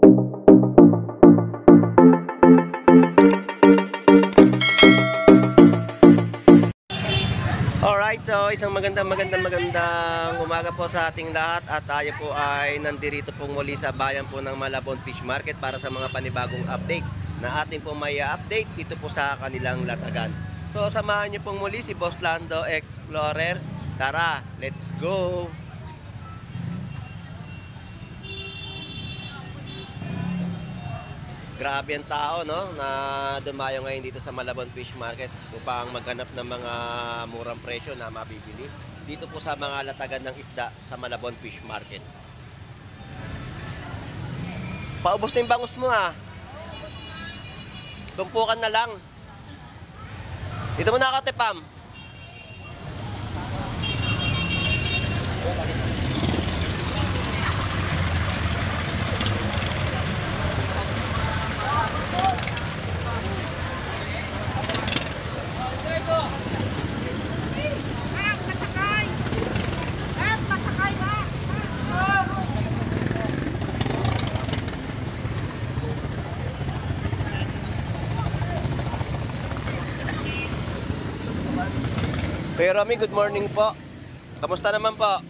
Alright, so isang magandang umaga po sa ating lahat at tayo po ay nandirito po muli sa bayan po ng Malabon Fish Market para sa mga panibagong update na ating po may update dito po sa kanilang latagan. So samahan niyo pong muli si Boss Lando Explorer. Tara, let's go! Grabe ang tao, no, na dumayo ngayon dito sa Malabon Fish Market upang maghanap ng mga murang presyo na mabibili dito po sa mga latagan ng isda sa Malabon Fish Market. Paubos na yung bangus mo, ha. Tumpukan na lang. Dito mo na, Kate Pam. Kuya Romy, good morning po. Kamusta naman po?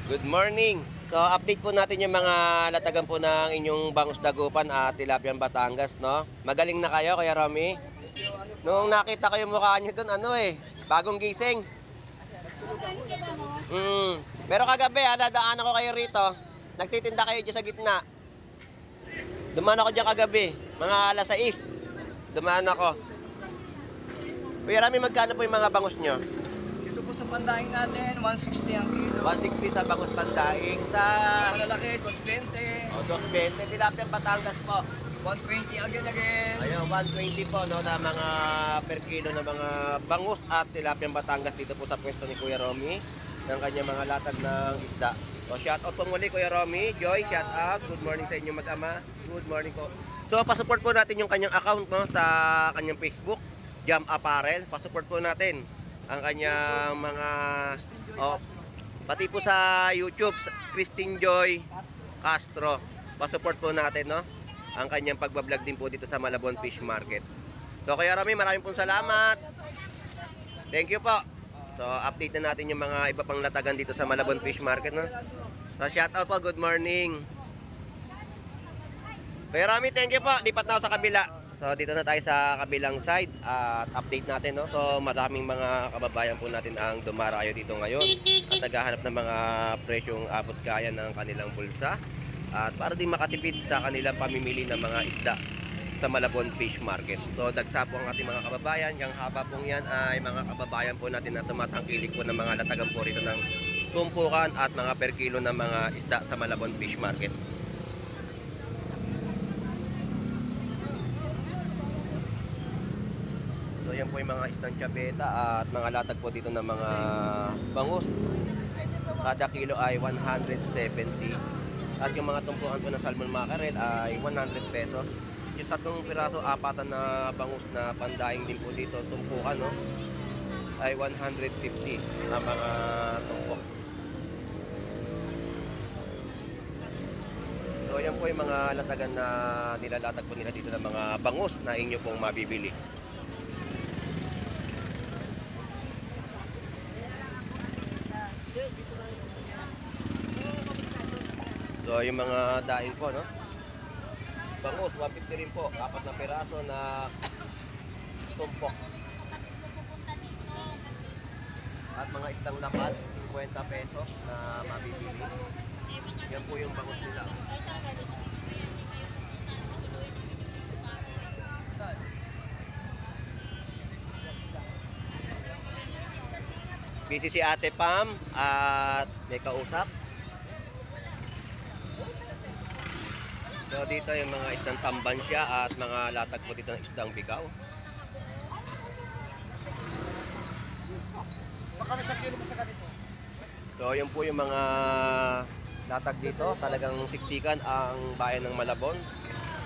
Good morning. So, update po natin yung mga latagan po ng inyong bangus dagupan at tilapiang Batangas, no? Magaling na kayo, Kuya Romy? Nung nakita ko yung mukha nyo dun, bagong gising. Pero kagabi, nadaanan ko kayo rito. Nagtitinda kayo dyan sa gitna. Dumaan ako dyan kagabi, mga alas 6. Dumaan ako. Kuya Rami, magkano po yung mga bangus nyo? Dito po sa pandaing natin, 160 ang kilo. 160 sa bangus pandaing. Sa malalaki, 220. O, 220. Tilapiang Batangas po. 120 again. Ayun, 120 po, no, na mga per kilo na mga bangus at tilapiang Batangas dito po sa pwesto ni Kuya Romy ng kanyang mga latag ng isda. So, shout out po muli Kuya Romy, Joy, shout out. Good morning sa inyo mag-ama. Good morning po. So, pasupport po natin yung kanyang account, no, sa kanyang Facebook, Jam Apparel. Pasupport po natin ang kanyang mga pati po sa YouTube, Christine Joy Castro. Pasupport po natin, no, ang kanyang pagbablog din po dito sa Malabon Fish Market. So, Kuya Romy, maraming pong salamat. Thank you po. So, update na natin yung mga iba pang latagan dito sa Malabon Fish Market, no? So, shout out po, good morning. Kuya Rami, thank you po. Lipat na ako sa kabila. So, dito na tayo sa kabilang side at update natin, no? So, maraming mga kababayan po natin ang dumarayo dito ngayon at naghahanap ng mga presyong abot kaya ng kanilang bulsa at para din makatipid sa kanilang pamimili ng mga isda sa Malabon Fish Market. So, dagsa po ang ating mga kababayan. Yung haba pong yan ay mga kababayan po natin na tumatangkilik po ng mga latagan po rito ng tumpukan at mga per kilo ng mga isda sa Malabon Fish Market. So, yan po yung mga isdang tiyabeta at mga latag po dito ng mga bangus. Kada kilo ay 170. At yung mga tumpukan po ng salmon mackerel ay 100 pesos. Yung tatlong piraso, apatan na bangus na pandaing din po dito, tumpukan, no, ay 150 na mga tumpok. So, yan po yung mga latagan na nilalatag po nila dito ng mga bangus na inyo pong mabibili. So, yung mga daing po, no, bangus, 150 rin po. 4 na piraso na tumpok. At mga isdang lapat, 50 pesos na mabibili. Yan po yung bangus nila. Busy si Ate Pam at may kausap. So, dito yung mga isdang tambansya at mga latag po dito ng isdang bigaw. So, yun po yung mga latag dito. Talagang siksikan ang bayan ng Malabon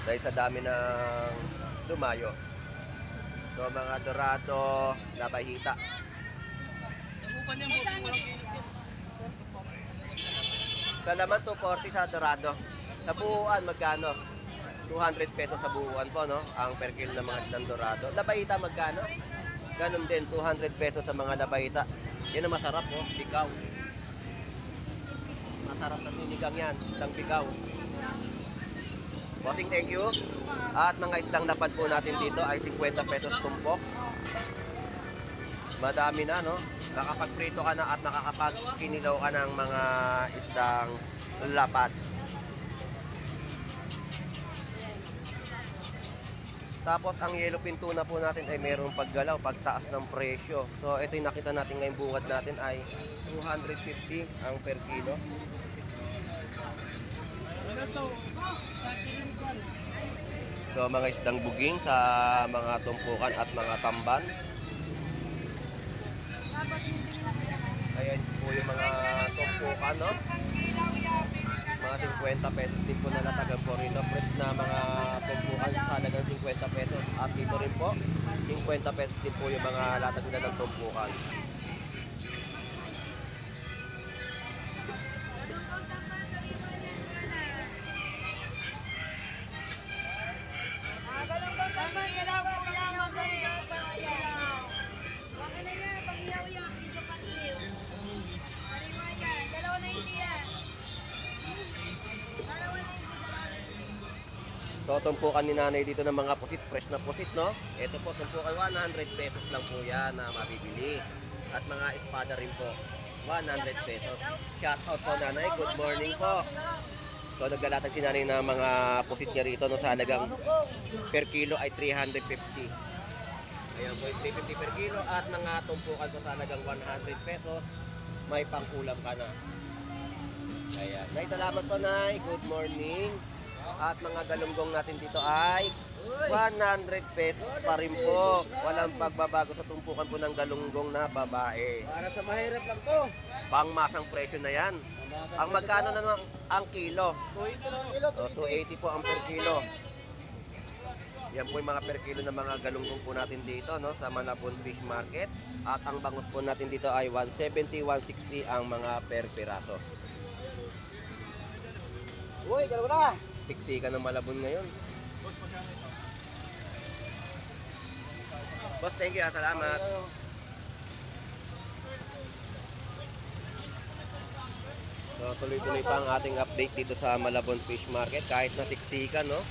dahil sa dami ng dumayo. So, mga dorado, labahita. Upan yan, boss. Walang kilo. Sa laman 240 sa Dorado. Sa buuan magkano? 200 pesos sa buuan po, no? Ang per kilo ng mga isdang Dorado. Labaita magkano? Ganon din, 200 pesos sa mga labaita. Yan ang masarap, no? Bigaw. Masarap na sinigang yan, isdang bigaw. Bossing, thank you. At mga isdang lapad po natin dito ay 50 pesos tumpok. Madami na, no? Nakapagprito ka na at nakakapagkinilaw ka ng mga isdang lapad. Tapos ang yellowfin tuna po natin ay mayroong paggalaw, pagtaas ng presyo. So ito yung nakita natin ngayong bungad natin ay 250 ang per kilo. So mga isdang buging sa mga tumpukan at mga tamban. Ayan po yung mga tumpukan, no? Mga 50 pesos din po na natagan po rito. Fresh na mga tumpukan sa halagang 50 pesos. At dito rin po, 50 pesos din po yung mga latag nila ng tumpukan. So, tumpukan ni nanay dito ng mga pusit, fresh na pusit, no? Ito po, tumpukan 100 pesos lang po yan na mabibili. At mga espada rin po, 100 pesos. Shout out po nanay, good morning po. So, naglalatag si nanay ng mga pusit niya rito, no? Sa halagang per kilo ay 350. Ayan po, 350 per kilo. At mga tumpukan po sa halagang 100 pesos, may pangkulam ka na. Ayan. Nay, salamat po nay, good morning. At mga galunggong natin dito ay 100 pesos pa rin po. Walang pagbabago sa tumpukan po ng galunggong na babae. Para sa mahirap lang to. Pangmasang presyo na yan. Ang magkano na naman ang kilo? 280 lang ang kilo. O, 280 po ang per kilo. Yan po yung mga per kilo ng mga galunggong po natin dito, no, sa Malabon Fish Market. At ang bangus po natin dito ay 170, 160 ang mga per piraso. Uy, galaw na. 60 ka ng Malabon ngayon. Boss, thank you. Salamat. So, tuloy-tuloy pa ang ating update dito sa Malabon Fish Market. Kahit na siksikan, no?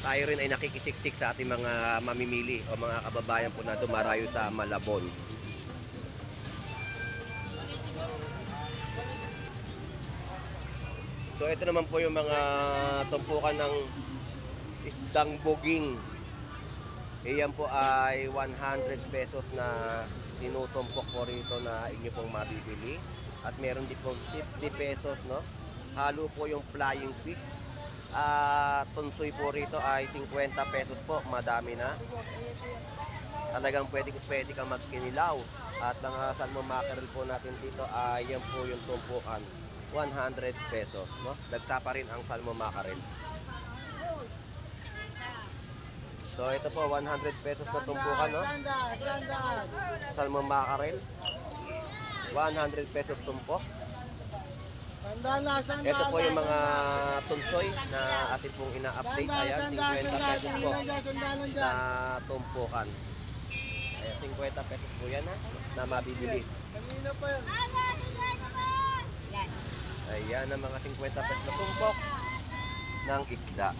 Tayo rin ay nakikisiksik sa ating mga mamimili o mga kababayan po na dumarayo sa Malabon. So ito naman po yung mga tumpukan ng isdang buging. Iyan po ay 100 pesos na tinutumpok po rito na inyo pong mabibili. At meron din po 50 pesos, no? Halo po yung flying fish. At tunsoy po rito ay 50 pesos po. Madami na. Talagang pwede kang magkinilaw. At mga salmon mackerel po natin dito ay yan po yung tumpukan. 100 pesos, no? Dagsa pa rin ang salmon mackerel. So ito po 100 pesos na tumpukan, no? Salmon mackerel. 100 pesos tumpok. Ito po yung mga tunsoy na atin pong ina-update. Ayan, 50 pesos po na tumpukan. Ayan, 50 pesos po yan, ha, na mabibili. Ayan ang mga 50 pesos na tumpok ng isda.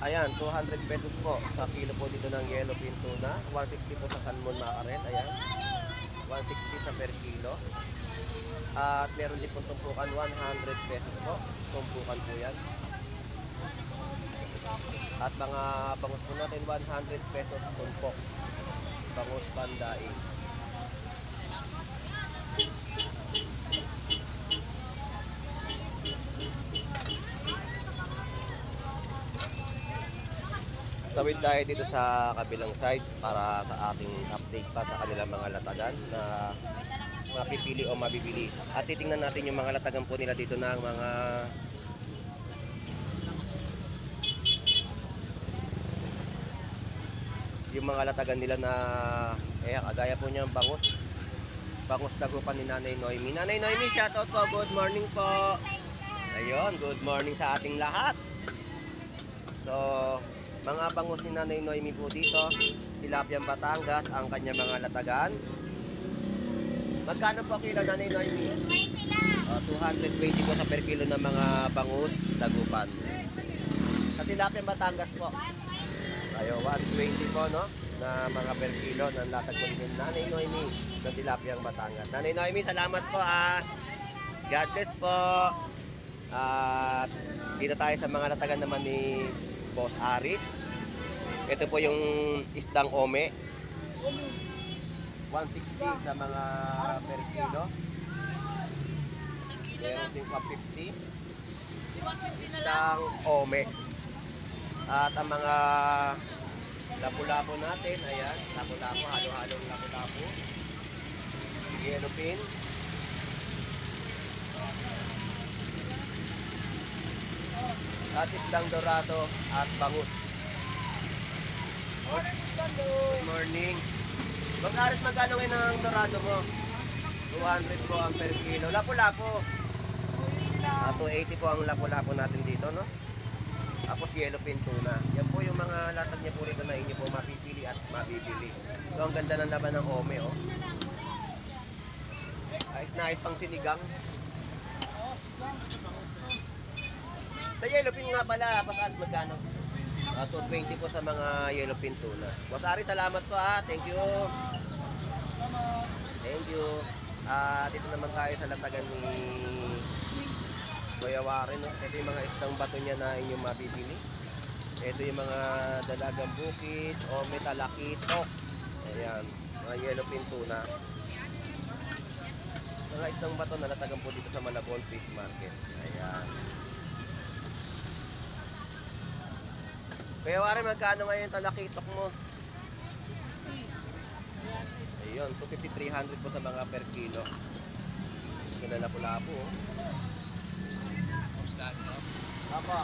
Ayan, 200 pesos po sa kilo po dito ng yellowfin tuna. 160 po sa salmon mackerel. Ayan, 160 sa per kilo. At meron din pong tumpukan 100 pesos po. Tumpukan po yan. At mga bangus po natin 100 pesos tumpok. Bangus pandaing. Tawid tayo dito sa kabilang side para sa ating update pa sa kanilang mga latagan na mapipili o mabibili. At titingnan natin yung mga latagan po nila dito ng mga latagan nila na kagaya po niyang bangus bangus dagupan ni Nanay Noemi. Nanay Noemi, shoutout po. Good morning po. Ayun, good morning sa ating lahat. So, mga bangus ni Nanay Noemi po dito. Tilapiang Batangas, ang kanya mga latagan. Magkano po kilo, Nanay Noemi? 20 lang. 220 po sa per kilo ng mga bangus dagupan. Sa Tilapiang Batangas po. Ayo, 120 po, no? Na mga per kilo ng latag po ni Nanay Noemi ng Tilapiang Batangas. Nanay Noemi, salamat po God bless po. At dito tayo sa mga latagan naman ni Boss Aris. Ito po yung isdang ome. 160 sa mga per kilo. Meron din 150. Isdang ome. At ang mga lapu-lapu natin, ayan, lapu-lapu, halo-halong lapu-lapu. Yellowfin. At isdang dorado at bangus. Good morning. Bang Aris, magkano ngayon ang dorado mo? 200 po ang per kilo. Lapu-lapu. 280 po ang lapu-lapu natin dito, no? Tapos yellowfin tuna. Yan po yung mga latag niya po rito na inyo po mapipili at mabibili. So, ang ganda ng laban ng ome, oh. Ayos na ayos pang sinigang. Sa yellowfin nga pala, Pasal, magkano? So 20 po sa mga yellowfin tuna. Boss Ari, salamat po Thank you. Thank you. Dito naman tayo sa latagan ni Kuya Warren, no? Ito yung mga isang bato niya na inyong mabibili. Ito yung mga dalagang bukid o metalakitok. Ayan, mga yellowfin tuna. Mga isang bato na latagan po dito sa Malabon Fish Market. Ayan. Kuya Warren, magkano ngayon yung talakitok mo? Ayun, 250-300 po sa mga per kilo. Sila lapu-lapu, oh. Apo.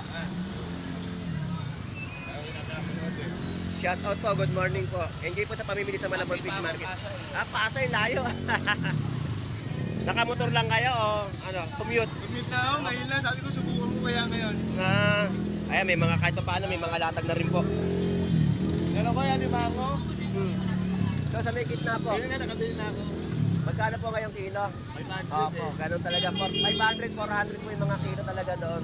Shout out po, good morning po. Enjoy po sa pamimili sa Malabon Fish Market. Pasay, layo. Nakamotor lang kayo o ano, commute? Commute na ako, ngayon lang. Sabi ko, subukan mo kaya ngayon. Ayan, may mga kahit pa paano, may mga latag na rin po. Ano ko yan, limango? So sa may gitna po, Ngayon nga, nakabili na ako. magkano po ngayong kilo? 500 Opo, ganun talaga. 500, 400 po yung mga kilo talaga doon.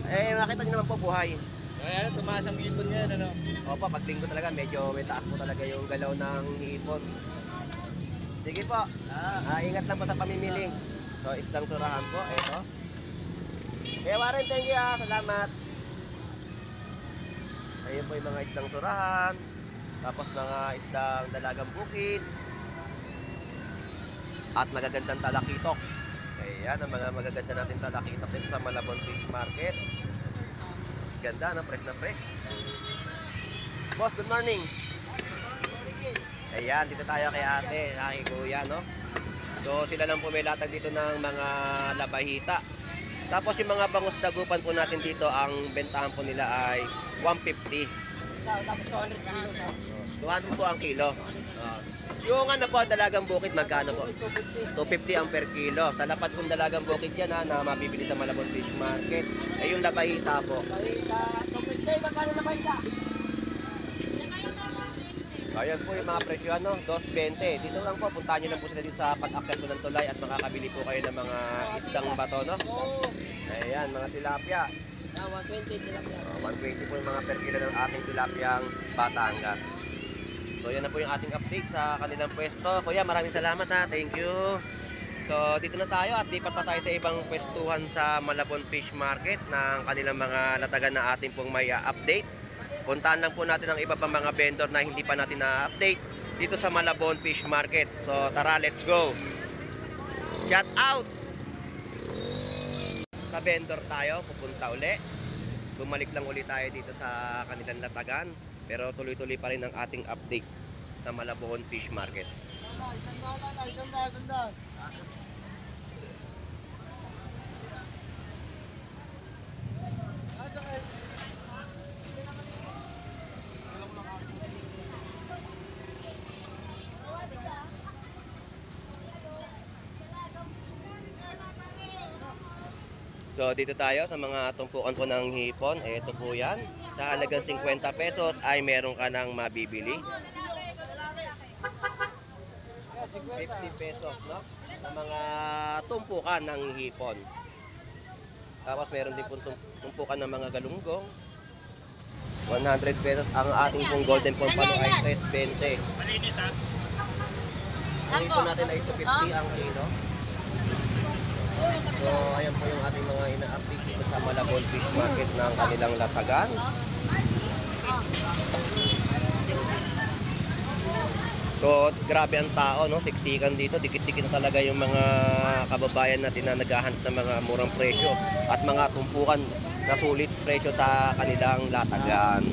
Makita nyo naman po buhay. Kaya tumaas ang ipon niya, ano? Opo, pag linggo talaga, medyo may taas po talaga yung galaw ng hipon. Sige po, ingat lang po sa pamimili. So, isdang surahan po, eto. Kaya Warren, thank you salamat. Ayun po yung mga isdang surahan. Tapos mga isdang dalagang bukid. At magagandang talakitok. Ayan, ang mga magaganda natin talakitok dito sa Malabon Fish Market. Ganda, no? Fresh na fresh. Boss, good morning. Ayan, dito tayo kay ate, kay kuya, no? So, sila lang po may latag dito ng mga labahita. Tapos yung mga bangus dagupan po natin dito, ang bentahan po nila ay 150. Tapos 200 kilo. 200 po ang kilo. Yung ano po, dalagang bukid, magkano po? 250 ang per kilo. Sa lapad kong dalagang bukid yan na mabibili sa Malabon Fish Market. Yung labahita po. Magkano na ba ita? Ayan po yung mga presyo, 220. Dito lang po, puntahan nyo lang po sila dito sa pag-akyat po ng tulay at makakabili po kayo ng mga isdang bato, no? Ayan, mga tilapia. 120 tilapia. 120 po yung mga per kilo ng ating tilapiyang Batangas. So yan na po yung ating update sa kanilang pwesto. Kuya, maraming salamat Thank you. So dito na tayo at lipat pa tayo sa ibang pwestuhan sa Malabon Fish Market ng kanilang mga latagan na ating pong may update. Puntahan lang po natin ang iba pang mga vendor na hindi pa natin na-update dito sa Malabon Fish Market. So tara, let's go. Shout out sa vendor tayo, pupunta uli. Bumalik lang uli tayo dito sa kanilang latagan. Pero tuloy-tuloy pa rin ang ating update sa Malabon Fish Market. Sandal. So dito tayo sa mga tumpukan po ng hipon. Ito po yan. Sa halagang 50 pesos ay meron ka nang mabibili. 50 pesos, no? Sa mga tumpukan ng hipon. Tapos meron din po tumpukan ng mga galunggong. 100 pesos. Ang ating pong golden pompano ay 3.20. Ang hipon natin ay 250 ang kilo. So, ayan po yung ating mga ina-update dito sa Malabon Fish Market ng kanilang latagan. So, grabe ang tao, no? Siksikan dito. Dikit-dikit talaga yung mga kababayan natin na naghahanap ng mga murang presyo at mga tumpukan na sulit presyo sa kanilang latagan.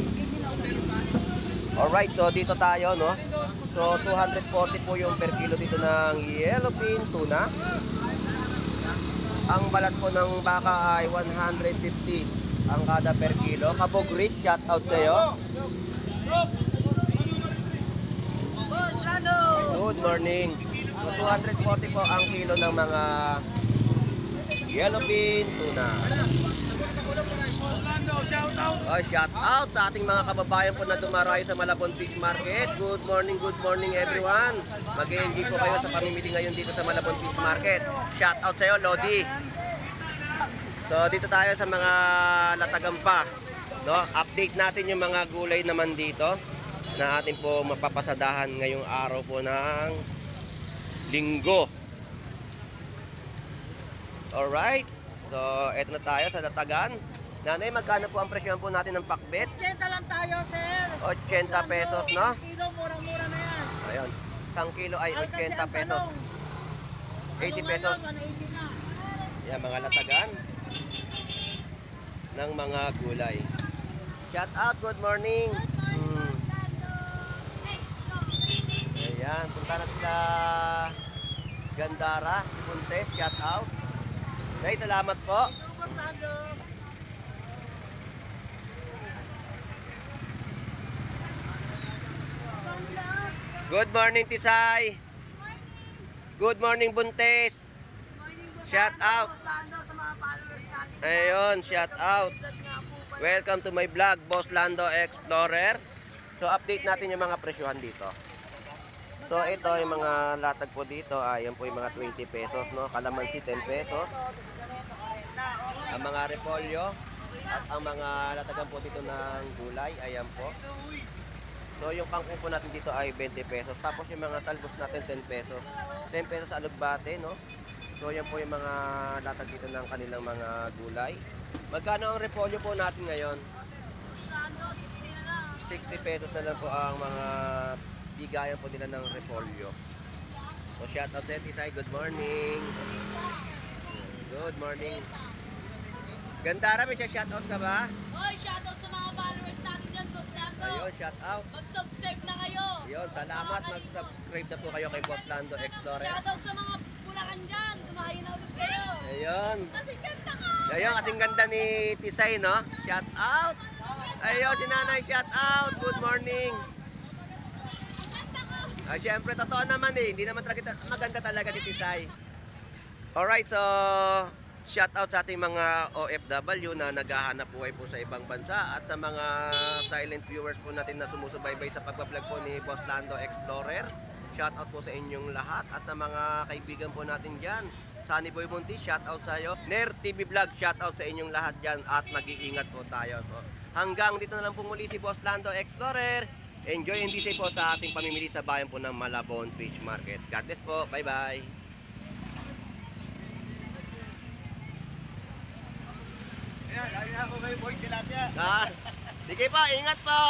Alright, so dito tayo, no? So, 240 po yung per kilo dito ng yellowfin tuna. Ang balat po ng baka ay 150 ang kada per kilo. Kabog Rich, shout out sa iyo. Boss Lando! Good morning. So, 240 po ang kilo ng mga yellowfin tuna. Oh, shout out sa ating mga kababayan po na dumarayo sa Malabon Fish Market. Good morning everyone. Mag-enjoy po kayo sa pamimili ngayon dito sa Malabon Fish Market. Shout out sa iyo, Lodi. So dito tayo sa mga latagan pa, no? Update natin yung mga gulay naman dito na atin po mapapasadahan ngayong araw po ng Linggo. Alright. So eto na tayo sa latagan. Nanay, magkano po ang presyon po natin ng pakbet? 80 lang tayo, sir. 80 pesos, no? Kilo, murang-mura na yan. Ayun. Isang kilo ay Kasi 80 ang pesos. tanong, 80 pesos. 180 na. Yan, mga latagan ng mga gulay. Shout out, good morning. Ayan, punta natin sa Gandara, Puntes, shout out. Nay, salamat po. Boss Lando. Good morning, Tisay. Good morning, Buntes. Shout out. Boss Lando sa mga followers natin. Ayun, shout out. Welcome to my vlog, Boss Lando Explorer. So, update natin yung mga presyohan dito. So, ito yung mga latag po dito. Ayan po yung mga 20 pesos, no? Kalamansi, 10 pesos. Ang mga repolyo at ang mga latagan po dito ng gulay, ayan po. So, yung pangko po natin dito ay 20 pesos. Tapos yung mga talbos natin, 10 pesos. 10 pesos alugbate, no? So, yan po yung mga latag dito ng kanilang mga gulay. Magkano ang repolyo po natin ngayon? 60 pesos na lang po ang mga bigayan po nila ng repolyo. So, shout out sa Tisay. Good morning. Good morning. Gandara, may shout out ka ba? Hoy, shoutout sa mga followers natin dyan, Boss Lando. Ayun, shout out. Mag-subscribe na kayo. Ayun, salamat. Mag-subscribe na po kayo kay Boss Lando Explorer. Shoutout sa mga Bulacan dyan. Kumahayin na ulit kayo. Ayun. Kasi ganda ka. Ayun, ating ganda ni Tisay, no? Shout out. Ayun, si Nanay, shout out. Good morning. Ah, syempre, totoo naman eh. Hindi naman talaga maganda talaga ni Tisay. Alright, so shout out sa ating mga OFW na naghahanap buhay po sa ibang bansa at sa mga silent viewers po natin na sumusubaybay sa pagbablog po ni Boss Lando Explorer. Shout out po sa inyong lahat at sa mga kaibigan po natin dyan. Sunny Boy Munti, shout out sa iyo. Ner TV Vlog, shout out sa inyong lahat dyan at mag-iingat po tayo. So, hanggang dito na lang po muli si Boss Lando Explorer. Enjoy and be safe po sa ating pamimili sa bayan po ng Malabon Fish Market. God bless po. Bye-bye. Ayan, lagi na ako kay Boy Tilapia. Sige po, ingat po.